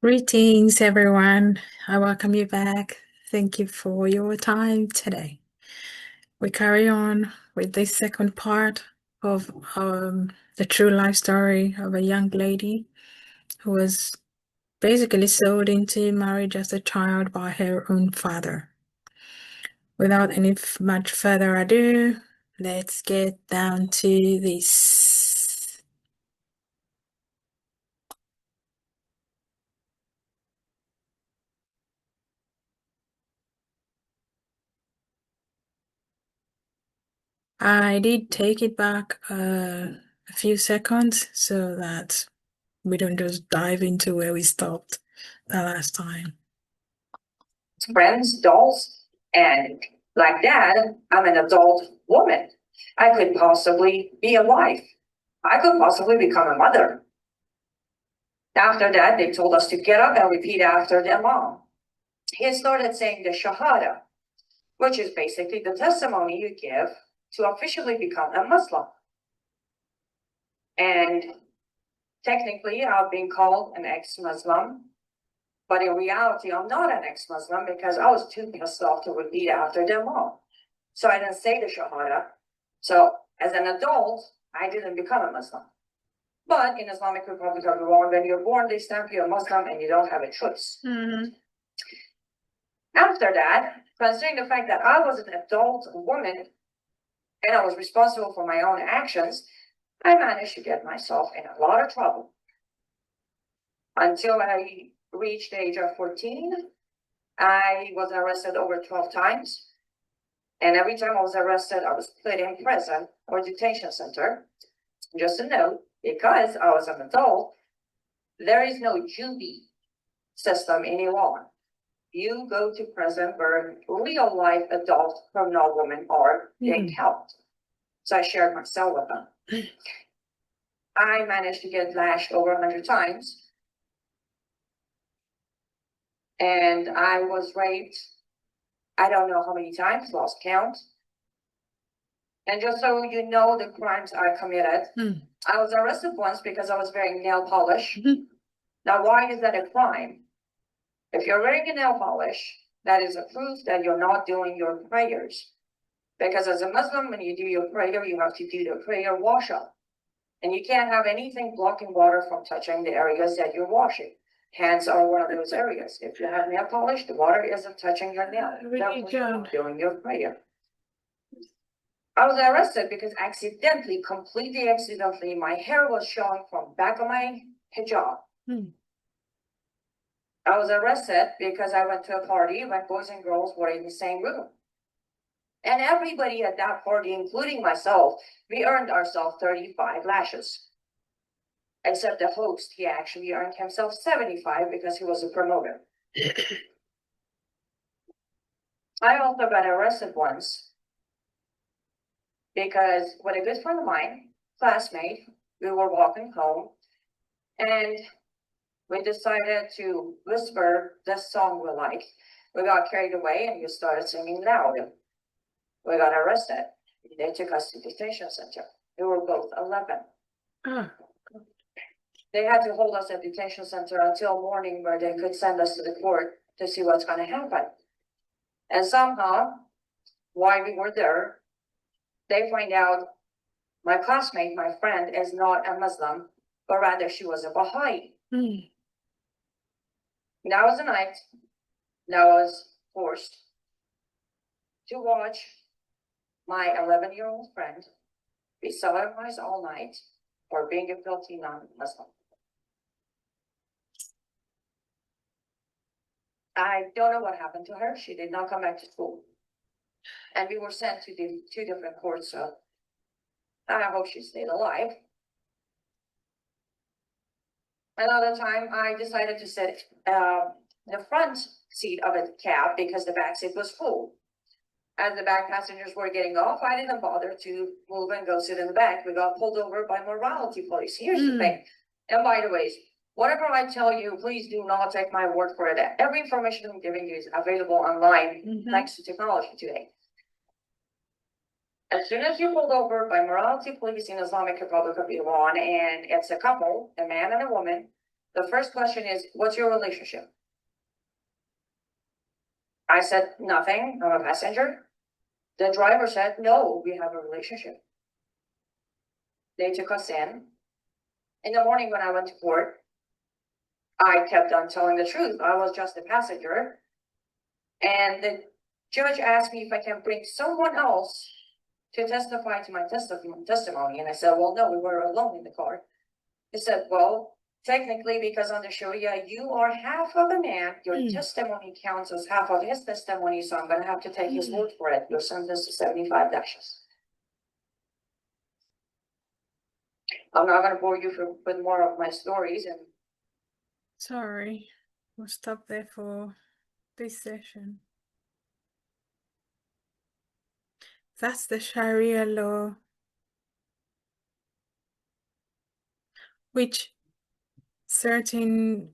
Greetings, everyone. I welcome you back. Thank you for your time today. We carry on with the second part of the true life story of a young lady who was basically sold into marriage as a child by her own father. Without much further ado, let's get down to this. I did take it back a few seconds so that we don't just dive into where we stopped the last time. Friends, dolls, and like that, I'm an adult woman. I could possibly be a wife. I could possibly become a mother. After that, they told us to get up and repeat after their mom. He started saying the Shahada, which is basically the testimony you give to officially become a Muslim. And technically, I've been called an ex-Muslim, but in reality, I'm not an ex-Muslim because I was too pissed off to repeat after their mom. So I didn't say the Shahada. So as an adult, I didn't become a Muslim. But in Islamic Republic of Iran, when you're born, they stamp you a Muslim and you don't have a choice. After that, considering the fact that I was an adult woman and I was responsible for my own actions, I managed to get myself in a lot of trouble. Until I reached the age of 14, I was arrested over 12 times. And every time I was arrested, I was put in prison or detention center. Just a note, because I was an adult, there is no juvie system in Iran. You go to prison where real life adult criminal women are being held. So I shared my cell with them. I managed to get lashed over 100 times. And I was raped, I don't know how many times, lost count. And just so you know the crimes I committed, I was arrested once because I was wearing nail polish. Now, why is that a crime? If you're wearing a nail polish, that is a proof that you're not doing your prayers. Because as a Muslim, when you do your prayer, you have to do the prayer wash up. And you can't have anything blocking water from touching the areas that you're washing. Hands are one of those areas. If you have nail polish, the water isn't touching your nail. Therefore, you're not doing your prayer. I was arrested because completely accidentally, my hair was showing from back of my hijab. I was arrested because I went to a party when boys and girls were in the same room. And everybody at that party, including myself, we earned ourselves 35 lashes. Except the host, he actually earned himself 75 because he was a promoter. I also got arrested once because with a good friend of mine, classmate, we were walking home and we decided to whisper this song we liked. We got carried away and we started singing loud. We got arrested. They took us to detention center. We were both 11. They had to hold us at detention center until morning where they could send us to the court to see what's going to happen. And somehow, while we were there, they find out my classmate, my friend, is not a Muslim, but rather she was a Baha'i. That was the night that I was forced to watch my 11-year-old friend be sodomized all night for being a filthy non-Muslim. I don't know what happened to her. She did not come back to school. And we were sent to the two different courts, so I hope she stayed alive. Another time, I decided to sit the front seat of a cab because the back seat was full. As the back passengers were getting off, I didn't bother to move and go sit in the back. We got pulled over by morality police. Here's the thing. And by the way, whatever I tell you, please do not take my word for it. Every information I'm giving you is available online thanks to technology today. As soon as you're pulled over by morality police in Islamic Republic of Iran, and it's a couple, a man and a woman, The first question is, what's your relationship? I said, nothing, I'm a passenger. The driver said, no, we have a relationship. They took us in. In the morning when I went to court, I kept on telling the truth. I was just a passenger. And the judge asked me if I can bring someone else to testify to my testimony. And I said, well, no, we were alone in the car. He said, well, technically, because under Sharia, you are half of a man. Your testimony counts as half of his testimony. So I'm going to have to take his word for it. You're sentenced to 75 lashes. I'm not going to bore you with more of my stories. And sorry, we'll stop there for this session. That's the Sharia law, which certain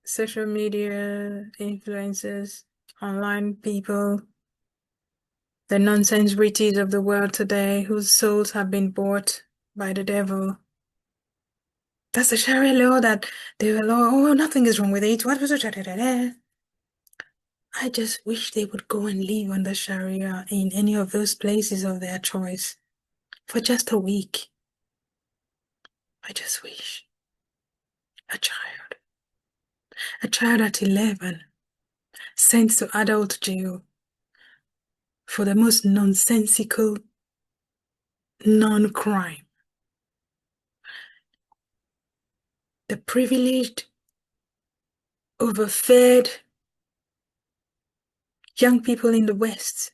social media influencers, online people, the nonsense witties of the world today whose souls have been bought by the devil. That's the Sharia law that they will, oh, nothing is wrong with it. What was it? I just wish they would go and live under Sharia in any of those places of their choice for just a week. I just wish. A child at 11, sent to adult jail for the most nonsensical non-crime. The privileged, overfed young people in the West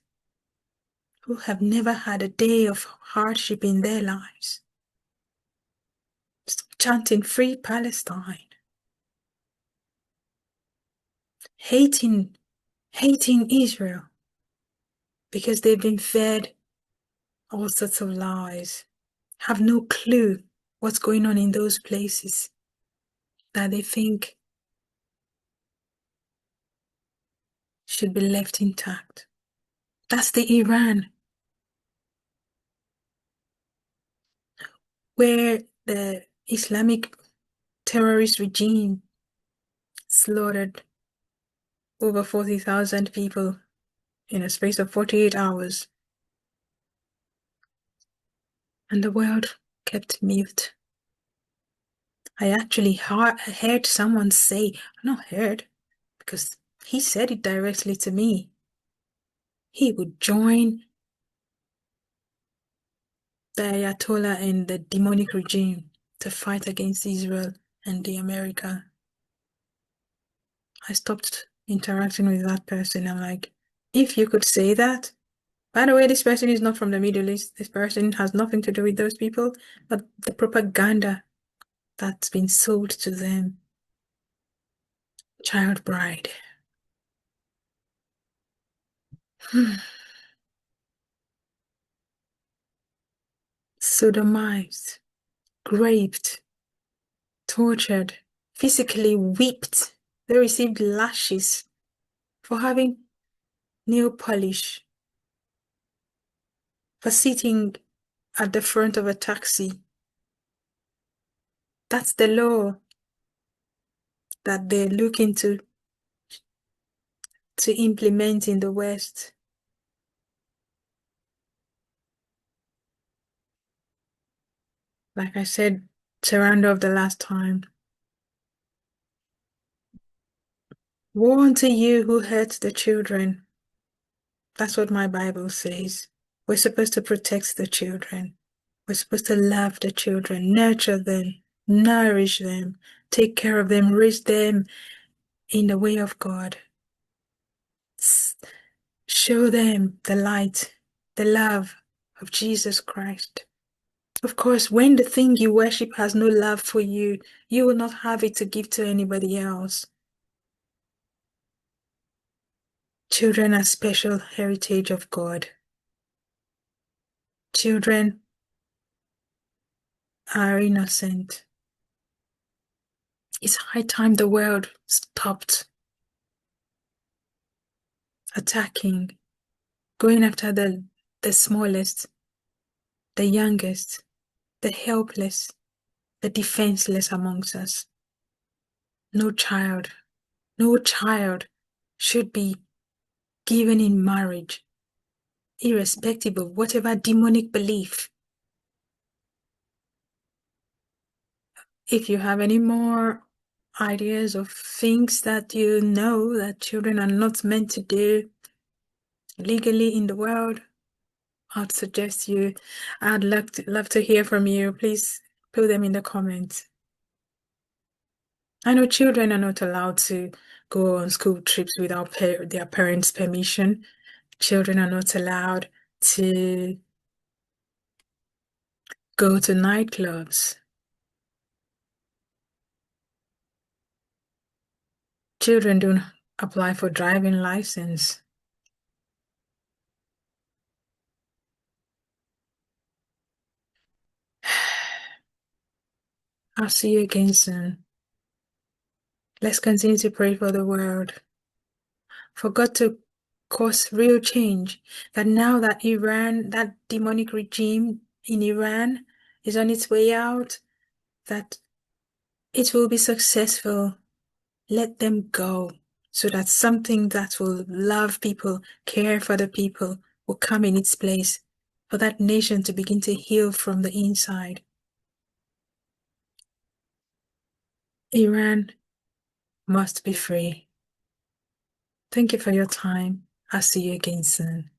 who have never had a day of hardship in their lives, chanting Free Palestine, hating Israel because they've been fed all sorts of lies, have no clue what's going on in those places that they think should be left intact. That's the Iran where the Islamic terrorist regime slaughtered over 40,000 people in a space of 48 hours. And the world kept mute. I actually heard someone say, not heard, because he said it directly to me, he would join the Ayatollah and the demonic regime to fight against Israel and the America. I stopped interacting with that person. I'm like, if you could say that, by the way, this person is not from the Middle East. This person has nothing to do with those people, but the propaganda that's been sold to them. Child bride. Sodomized, raped, tortured, physically whipped. They received lashes for having nail polish, for sitting at the front of a taxi. That's the law that they're looking to implement in the West. Like I said to round off the last time, woe unto you who hurt the children. That's what my Bible says. We're supposed to protect the children. We're supposed to love the children, nurture them, nourish them, take care of them, raise them in the way of God. Show them the light, the love of Jesus Christ. Of course, when the thing you worship has no love for you, you will not have it to give to anybody else. Children are special heritage of God. Children are innocent. It's high time the world stopped attacking, going after the smallest, the youngest, the helpless, the defenseless amongst us. no child should be given in marriage, irrespective of whatever demonic belief. If you have any more ideas of things that you know that children are not meant to do legally in the world, I'd suggest I'd love to hear from you. Please put them in the comments. I know children are not allowed to go on school trips without their parents' permission. Children are not allowed to go to nightclubs. Children don't apply for driving license. I'll see you again soon. Let's continue to pray for the world, for God to cause real change. That now that Iran, that demonic regime in Iran is on its way out, that it will be successful. Let them go so that something that will love people, care for the people, will come in its place for that nation to begin to heal from the inside. Iran must be free. Thank you for your time. I'll see you again soon.